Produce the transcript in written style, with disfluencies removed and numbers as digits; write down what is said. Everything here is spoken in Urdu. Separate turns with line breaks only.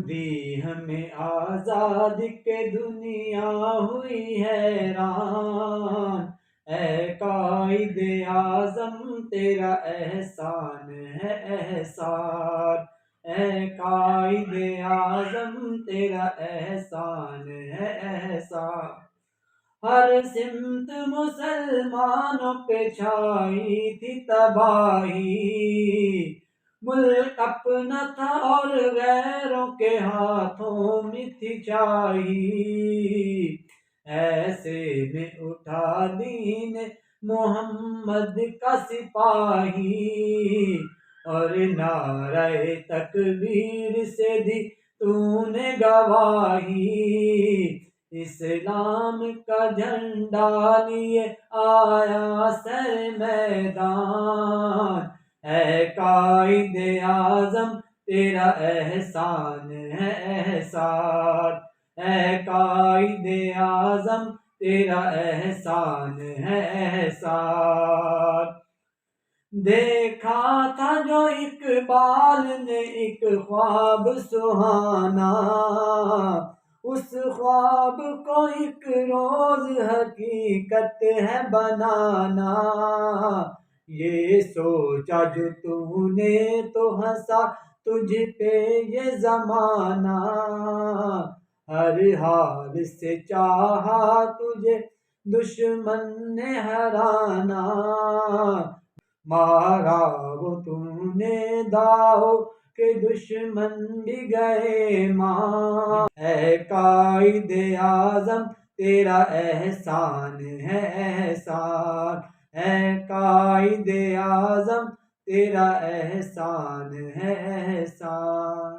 دی ہمیں آزاد کے دنیا ہوئی حیران، اے قائد اعظم تیرا احسان ہے احسان، اے قائد اعظم تیرا احسان ہے احسان۔ ہر سمت مسلمانوں پہ چھائی تھی تباہی، ملک اپنا تھا اور غیروں کے ہاتھوں میں تھی چاہی، ایسے میں اٹھا دین محمد کا سپاہی، اور نعرہ تکبیر سے دی تو نے گواہی، اسلام کا جھنڈا لیے آیا سر میدان، اے قائد اعظم تیرا احسان ہے احسان، اے قائد اعظم تیرا احسان ہے احسان۔ دیکھا تھا جو اقبال نے ایک خواب سہانا، اس خواب کو ایک روز حقیقت ہے بنانا، یہ سوچا جو تو نے تو ہنسا تجھ پہ یہ زمانہ، ہر حال سے چاہا تجھے دشمن نے ہرانا، مارا وہ تو نے داؤ کہ دشمن بھی گئے ماں، اے قائد اعظم تیرا احسان ہے احسان، اے قائد اعظم تیرا احسان ہے احسان۔